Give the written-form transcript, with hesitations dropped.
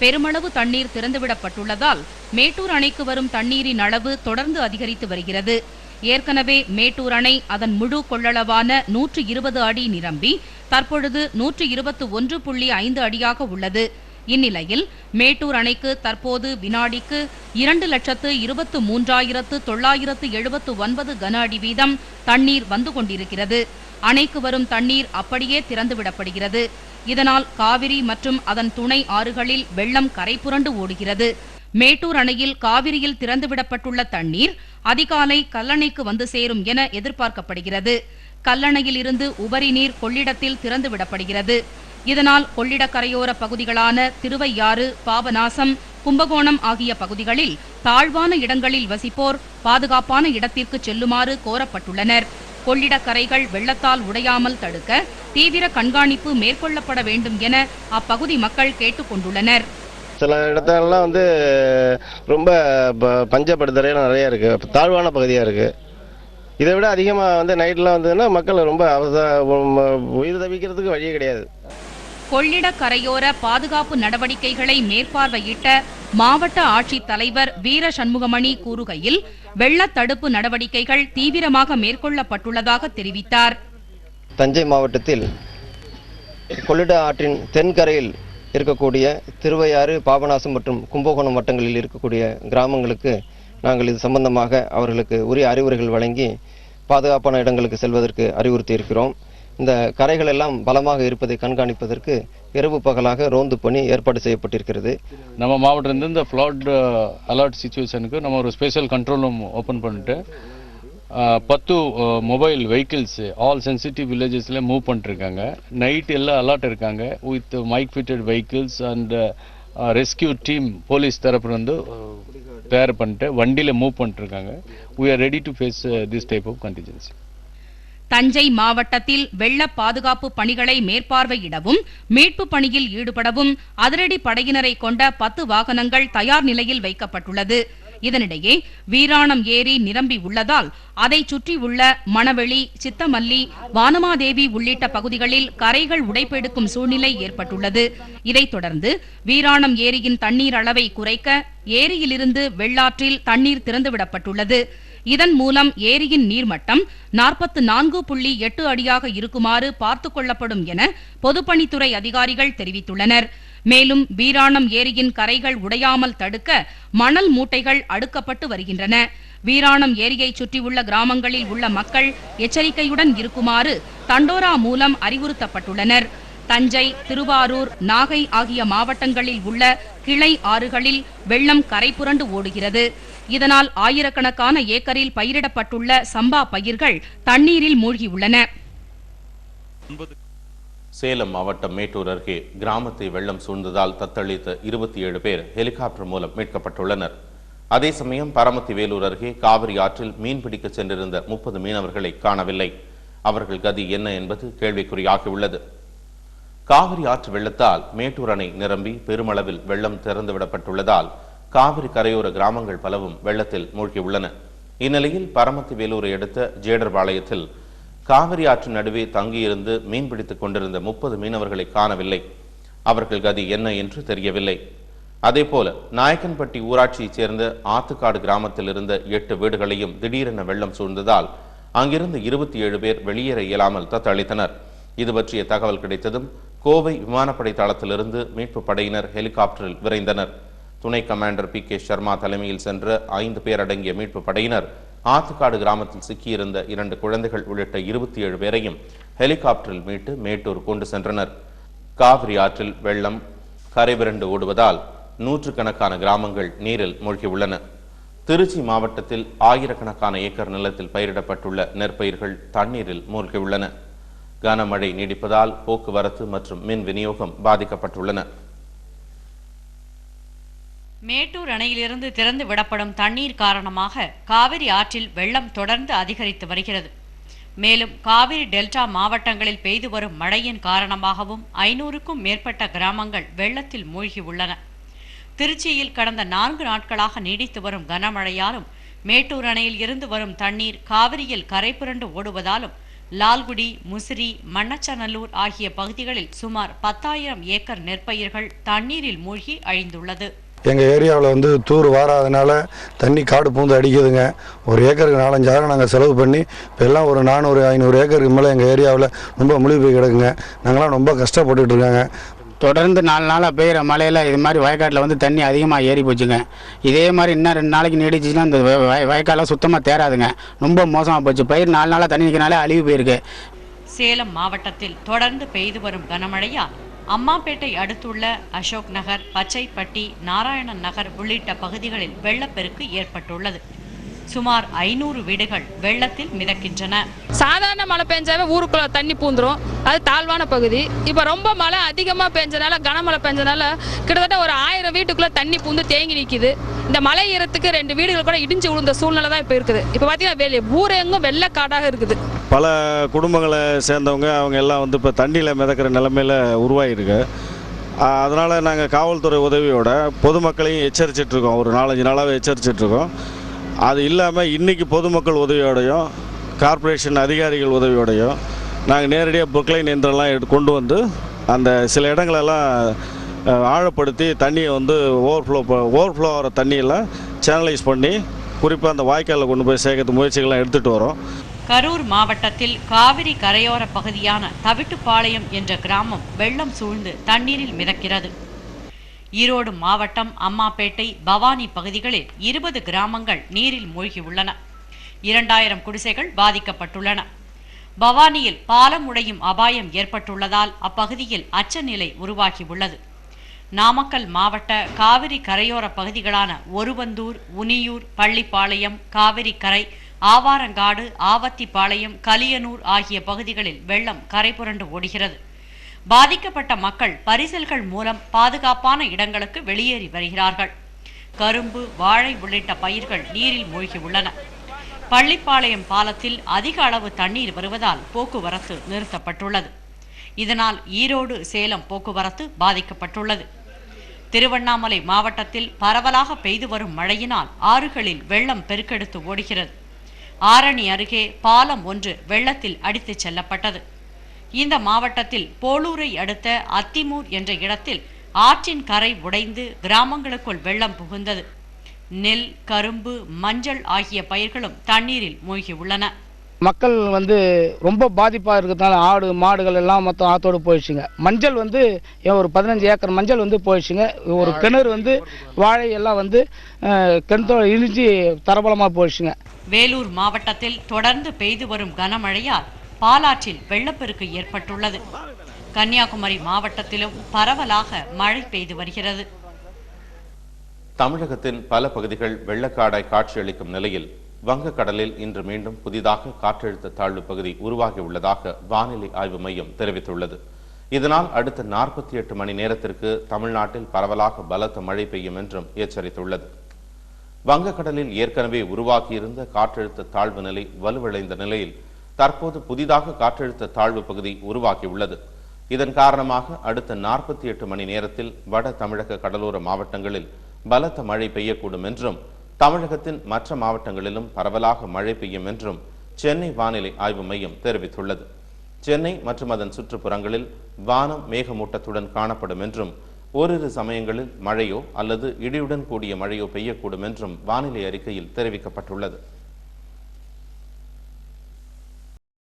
பெருமளவு தண்ணீர் திறந்துவிடப்பட்டுள்ளதால் மேட்டூர் அணைக்கு வரும் தண்ணீரின் அளவு தொடர்ந்து அதிகரித்து வருகிறது. ஏற்கனவே மேட்டூர் அணை அதன் முழு கொள்ளளவான 120 அடி நிரம்பி தற்பொழுது 121.5 அடியாக உள்ளது. இந்நிலையில் மேட்டூர் அணைக்கு தற்போது வினாடிக்கு 2,23,979 கன அடி வீதம் தண்ணீர் வந்து கொண்டிருக்கிறது. அணைக்கு வரும் தண்ணீர் அப்படியே திறந்துவிடப்படுகிறது. இதனால் காவிரி மற்றும் அதன் துணை ஆறுகளில் வெள்ளம் கரைபுரண்டு ஓடுகிறது. மேட்டூர் அணையில் காவிரியில் திறந்துவிடப்பட்டுள்ள தண்ணீர் அதிகாலை கல்லணைக்கு வந்து சேரும் என எதிர்பார்க்கப்படுகிறது. கல்லணையில் இருந்து உபரி நீர் கொள்ளிடத்தில் திறந்துவிடப்படுகிறது. இதனால் கொள்ளிடக்கரையோர பகுதிகளான திருவையாறு, பாபநாசம், கும்பகோணம் ஆகிய பகுதிகளில் தாழ்வான இடங்களில் வசிப்போர் பாதுகாப்பான இடத்திற்கு செல்லுமாறு கோரப்பட்டுள்ளனர். கொள்ளிடக்கரைகள் வெள்ளத்தால் உடையாமல் தடுக்க தீவிர கண்காணிப்பு மேற்கொள்ளப்பட வேண்டும் என அப்பகுதி மக்கள் கேட்டுக் கொண்டுள்ளனர். சில இடத்தெல்லாம் ரொம்ப பஞ்சப்படுத்துறையெல்லாம் நிறைய இருக்கு, தாழ்வான பகுதியாக இருக்கு. இதை விட அதிகமாக நைட்லாம் வந்ததுன்னா மக்கள் ரொம்ப உயிர் தவிக்கிறதுக்கு வழியே கிடையாது. கொள்ளிடக்கரையோர பாதுகாப்பு நடவடிக்கைகளை மேற்பார்வையிட்ட மாவட்ட ஆட்சித் தலைவர் வீர சண்முகமணி கூறுகையில், வெள்ள தடுப்பு நடவடிக்கைகள் தீவிரமாக மேற்கொள்ளப்பட்டுள்ளதாக தெரிவித்தார். தஞ்சை மாவட்டத்தில் கொள்ளிட ஆற்றின் தென்கரையில் இருக்கக்கூடிய திருவையாறு, பாபநாசம் மற்றும் கும்பகோணம் வட்டங்களில் இருக்கக்கூடிய கிராமங்களுக்கு நாங்கள் இது சம்பந்தமாக அவர்களுக்கு உரிய அறிவுரைகள் வழங்கி பாதுகாப்பான இடங்களுக்கு செல்வதற்கு அறிவுறுத்தி இருக்கிறோம். இந்த கரைகள் எல்லாம் பலமாக இருப்பதை கண்காணிப்பதற்கு இரவு பகலாக ரோந்து பணி ஏற்பாடு செய்யப்பட்டிருக்கிறது. நம்ம மாவட்டத்திலிருந்து இந்த ஃப்ளட் அலர்ட் சிச்சுவேஷனுக்கு நம்ம ஒரு ஸ்பெஷல் கண்ட்ரோல் ரூம் ஓப்பன் பண்ணிட்டு 10 மொபைல் வெஹிக்கிள்ஸ் ஆல் சென்சிட்டிவ் வில்லேஜஸ்ல மூவ் பண்ணிருக்காங்க. நைட் எல்லாம் அலர்ட் இருக்காங்க with mic fitted vehicles and rescue team police தரப்பு தயார் பண்ணிட்டு வண்டியில மூவ் பண்ணிட்டு இருக்காங்க. we are ready to face this type of contingency. Thanjai மாவட்டத்தில் வெள்ள பாதுகாப்பு பணிகளை மேற்பார்வையிடவும் மீட்பு பணியில் ஈடுபடவும் அதிரடி படையினரை கொண்ட 10 வாகனங்கள் தயார் நிலையில் வைக்கப்பட்டுள்ளது. இதனிடையே வீராணம் ஏரி நிரம்பி உள்ளதால் அதை சுற்றியுள்ள மணவெளி, சித்தமல்லி, வானமாதேவி உள்ளிட்ட பகுதிகளில் கரைகள் உடைப்பெடுக்கும் சூழ்நிலை ஏற்பட்டுள்ளது. இதைத் தொடர்ந்து வீராணம் ஏரியின் தண்ணீர் அளவை குறைக்க ஏரியிலிருந்து வெள்ளாற்றில் தண்ணீர் திறந்துவிடப்பட்டுள்ளது. இதன் மூலம் ஏரியின் நீர்மட்டம் 44.8 அடியாக இருக்குமாறு பார்த்துக் கொள்ளப்படும் என பொதுப்பணித்துறை அதிகாரிகள் தெரிவித்துள்ளனர். மேலும் வீராணம் ஏரியின் கரைகள் உடையாமல் தடுக்க மணல் மூட்டைகள் அடுக்கப்பட்டு வருகின்றன. வீராணம் ஏரியை சுற்றியுள்ள கிராமங்களில் உள்ள மக்கள் எச்சரிக்கையுடன் இருக்குமாறு தண்டோரா மூலம் அறிவுறுத்தப்பட்டுள்ளனர். தஞ்சை, திருவாரூர், நாகை ஆகிய மாவட்டங்களில் உள்ள கிளை ஆறுகளில் வெள்ளம் கரைபுரண்டு ஓடுகிறது. இதனால் ஆயிரக்கணக்கான ஏக்கரில் பயிரிடப்பட்டுள்ள சம்பா பயிர்கள் தண்ணீரில் மூழ்கியுள்ளன. சேலம் மாவட்டம் மேட்டூர் அருகே கிராமத்தை வெள்ளம் சூழ்ந்ததால் தத்தளித்த 27 பேர் ஹெலிகாப்டர் மூலம் மீட்கப்பட்டுள்ளனர். அதே சமயம் பரமத்தி வேலூர் அருகே காவிரி ஆற்றில் மீன்பிடிக்க சென்றிருந்த 30 மீனவர்களை காணவில்லை. அவர்கள் கதி என்ன என்பது கேள்விக்குறியாகியுள்ளது. காவிரி ஆற்று வெள்ளத்தால் மேட்டூர் அணை நிரம்பி பெருமளவில் வெள்ளம் திறந்துவிடப்பட்டுள்ளதால் காவிரி கரையோர கிராமங்கள் பலவும் வெள்ளத்தில் மூழ்கியுள்ளன. இந்நிலையில் பரமத்தி வேலூரை அடுத்த ஜேடர்பாளையத்தில் காவிரி ஆற்றின் நடுவே தங்கியிருந்து மீன்பிடித்துக் கொண்டிருந்த 30 மீனவர்களை காணவில்லை. அவர்கள் கதி என்ன என்று தெரியவில்லை. அதேபோல நாயக்கன்பட்டி ஊராட்சியைச் சேர்ந்த ஆத்துக்காடு கிராமத்தில் இருந்த 8 வீடுகளையும் திடீரென வெள்ளம் சூழ்ந்ததால் அங்கிருந்து 27 பேர் வெளியேற இயலாமல் தத்தளித்தனர். இது பற்றிய தகவல் கிடைத்ததும் கோவை விமானப்படை தளத்திலிருந்து மீட்பு படையினர் ஹெலிகாப்டரில் விரைந்தனர். துணை கமாண்டர் PK சர்மா தலைமையில் சென்ற 5 பேர் அடங்கிய மீட்பு படையினர் ஆத்துக்காடு கிராமத்தில் சிக்கியிருந்த 2 குழந்தைகள் உள்ளிட்ட 27 பேரையும் ஹெலிகாப்டரில் மீட்டு மேட்டூர் கொண்டு சென்றனர். காவிரி ஆற்றில் வெள்ளம் கரைபிரண்டு ஓடுவதால் நூற்றுக்கணக்கான கிராமங்கள் நீரில் மூழ்கியுள்ளன. திருச்சி மாவட்டத்தில் ஆயிரக்கணக்கான ஏக்கர் நிலத்தில் பயிரிடப்பட்டுள்ள நெற்பயிர்கள் தண்ணீரில் மூழ்கியுள்ளன. கனமழை நீடிப்பதால் போக்குவரத்து மற்றும் மின் விநியோகம் பாதிக்கப்பட்டுள்ளன. மேட்டூர் அணையிலிருந்து திறந்து விடப்படும் தண்ணீர் காரணமாக காவிரி ஆற்றில் வெள்ளம் தொடர்ந்து அதிகரித்து வருகிறது. மேலும் காவிரி டெல்டா மாவட்டங்களில் பெய்து வரும் மழையின் காரணமாகவும் 500க்கும் மேற்பட்ட கிராமங்கள் வெள்ளத்தில் மூழ்கி உள்ளன. திருச்சியில் கடந்த 4 நாட்களாக நீடித்து வரும் கனமழையாலும் மேட்டூர் அணையில் இருந்து வரும் தண்ணீர் காவிரியில் கரை புரண்டு ஓடுவதாலும் லால்குடி, முசிறி, மண்ணச்சநல்லூர் ஆகிய பகுதிகளில் சுமார் 10,000 ஏக்கர் நெற்பயிர்கள் தண்ணீரில் மூழ்கி அழிந்துள்ளது. எங்கள் ஏரியாவில் தூர் வாராதனால தண்ணி காடு பூந்து அடிக்குதுங்க. ஒரு ஏக்கருக்கு 4-5 நாங்கள் செலவு பண்ணி இப்போ எல்லாம் ஒரு 400-500 ஏக்கருக்கு மேலே எங்கள் ஏரியாவில் ரொம்ப முழுகி போய் கிடக்குங்க. நாங்களாம் ரொம்ப கஷ்டப்பட்டுட்டு இருக்காங்க. தொடர்ந்து 4 நாளாக பெய்கிற மழையில் இது மாதிரி வயக்காட்டில் தண்ணி அதிகமாக ஏறி போச்சுங்க. இதே மாதிரி இன்னும் 2 நாளைக்கு நீடிச்சுன்னா இந்த வயக்காடெலாம் சுத்தமாக தேராதுங்க. ரொம்ப மோசமாக போச்சு. பயிர் 4 நாளாக தண்ணி நிற்கிறனாலே அழிவு போயிருக்கு. சேலம் மாவட்டத்தில் தொடர்ந்து பெய்து வரும் கனமழையால் அம்மாப்பேட்டை அடுத்துள்ள அசோக் நகர், பச்சைப்பட்டி, நாராயணன் நகர் உள்ளிட்ட பகுதிகளில் வெள்ளப்பெருக்கு ஏற்பட்டுள்ளது. சுமார் 500 வீடுகள் வெள்ளத்தில் மிதக்கின்றன. சாதாரண மழை பெஞ்சாவே ஊருக்குள்ள தண்ணி பூந்துரும். அது தாழ்வான பகுதி. இப்ப ரொம்ப மழை அதிகமா பெஞ்சனால, கனமழை பெஞ்சனால கிட்டத்தட்ட ஒரு 1000 வீட்டுக்குள்ள தண்ணி பூந்து தேங்கி நிக்குது. இந்த மழை ஈரத்துக்கு 2 வீடுகள் கூட இடிஞ்சு விழுந்த சூழ்நிலை தான் இப்ப இருக்குது. இப்ப பாத்தீங்கன்னா ஊரெங்கும் வெள்ளக்காடாக இருக்குது. பல குடும்பங்களை சேர்ந்தவங்க அவங்க எல்லாம் இப்போ தண்ணியில் மிதக்கிற நிலைமையில் உருவாகிருக்கு. அதனால் நாங்கள் காவல்துறை உதவியோட பொதுமக்களையும் எச்சரிச்சிட்ருக்கோம். ஒரு 4-5 நாளாகவே எச்சரிச்சிட்ருக்கோம். அது இல்லாமல் இன்றைக்கி பொதுமக்கள் உதவியோடையும் கார்ப்பரேஷன் அதிகாரிகள் உதவியோடையும் நாங்கள் நேரடியாக புக்லைன் எந்திரம்லாம் கொண்டு வந்து அந்த சில இடங்களெல்லாம் ஆழப்படுத்தி தண்ணியை ஓவர்ஃப்ளோ ஆகிற தண்ணியெல்லாம் சேனலைஸ் பண்ணி குறிப்பாக அந்த வாய்க்காலில் கொண்டு போய் சேர்க்கறது முயற்சிகள்லாம் எடுத்துகிட்டு வரோம். கரூர் மாவட்டத்தில் காவிரி கரையோர பகுதியான தவிட்டுப்பாளையம் என்ற கிராமம் வெள்ளம் சூழ்ந்து தண்ணீரில் மிதக்கிறது. ஈரோடு மாவட்டம் அம்மாப்பேட்டை, பவானி பகுதிகளில் 20 கிராமங்கள் நீரில் மூழ்கியுள்ளன. 2000 குடிசைகள் பாதிக்கப்பட்டுள்ளன. பவானியில் பாலம் உடையும் அபாயம் ஏற்பட்டுள்ளதால் அப்பகுதியில் அச்சநிலை உருவாகியுள்ளது. நாமக்கல் மாவட்ட காவிரி கரையோர பகுதிகளான ஒருவந்தூர், உனியூர், பள்ளிப்பாளையம், காவிரி கரை, ஆவாரங்காடு, ஆவத்திப்பாளையம், கலியனூர் ஆகிய பகுதிகளில் வெள்ளம் கரை புரண்டு ஓடுகிறது. பாதிக்கப்பட்ட மக்கள் பரிசல்கள் மூலம் பாதுகாப்பான இடங்களுக்கு வெளியேறி வருகிறார்கள். கரும்பு, வாழை உள்ளிட்ட பயிர்கள் நீரில் மூழ்கியுள்ளன. பள்ளிப்பாளையம் பாலத்தில் அதிக அளவு தண்ணீர் வருவதால் போக்குவரத்து நிறுத்தப்பட்டுள்ளது. இதனால் ஈரோடு, சேலம் போக்குவரத்து பாதிக்கப்பட்டுள்ளது. திருவண்ணாமலை மாவட்டத்தில் பரவலாக பெய்து வரும் மழையினால் ஆறுகளில் வெள்ளம் பெருக்கெடுத்து ஓடுகிறது. ஆரணி அருகே பாலம் ஒன்று வெள்ளத்தில் அடித்துச் செல்லப்பட்டது. இந்த மாவட்டத்தில் போலூரை அடுத்த அத்திமூர் என்ற இடத்தில் ஆற்றின் கரை உடைந்து கிராமங்களுக்குள் வெள்ளம் புகுந்தது. நெல், கரும்பு, மஞ்சள் ஆகிய பயிர்களும் தண்ணீரில் மூழ்கியுள்ளன. மக்கள் ரொம்ப பாதிப்பாக இருக்கிறதுனால ஆடு மாடுகள் எல்லாம் மொத்தம் ஆத்தோடு போயிடுச்சுங்க. மஞ்சள் ஒரு 15 ஏக்கர் மஞ்சள் போயிடுச்சுங்க. ஒரு கிணறு வாழை எல்லாம் கிணத்தோடு இழிஞ்சி தரபலமாக போயிடுச்சுங்க. வேலூர் மாவட்டத்தில் தொடர்ந்து பெய்து வரும் கனமழையால் பாலாற்றில் வெள்ளப்பெருக்கு ஏற்பட்டுள்ளது. கன்னியாகுமரி மாவட்டத்திலும் பரவலாக மழை பெய்து வருகிறது. தமிழகத்தின் பல பகுதிகள் வெள்ளக்காடாய் காட்சியளிக்கும் நிலையில் வங்கக்கடலில் இன்று மீண்டும் புதிதாக காற்றழுத்த தாழ்வு பகுதி உருவாகியுள்ளதாக வானிலை ஆய்வு மையம் தெரிவித்துள்ளது. இதனால் அடுத்த 48 மணி நேரத்திற்கு தமிழ்நாட்டில் பரவலாக பலத்த மழை பெய்யும் என்றும் எச்சரித்துள்ளது. வங்கக்கடலில் ஏற்கனவே உருவாகியிருந்த காற்றழுத்த தாழ்வு நிலை வலுவிழந்த நிலையில் தற்போது புதிதாக காற்றழுத்த தாழ்வு பகுதி உருவாகியுள்ளது. இதன் காரணமாக அடுத்த 48 மணி நேரத்தில் வட தமிழக கடலோர மாவட்டங்களில் பலத்த மழை பெய்யக்கூடும் என்றும் தமிழகத்தின் மற்ற மாவட்டங்களிலும் பரவலாக மழை பெய்யும் என்றும் சென்னை வானிலை ஆய்வு மையம் தெரிவித்துள்ளது. சென்னை மற்றும் அதன் சுற்றுப்புறங்களில் வானம் மேகமூட்டத்துடன் காணப்படும் என்றும் ஓரிரு சமயங்களில் மழையோ அல்லது இடியுடன் கூடிய மழையோ பெய்யக்கூடும் என்றும் வானிலை அறிக்கையில் தெரிவிக்கப்பட்டுள்ளது.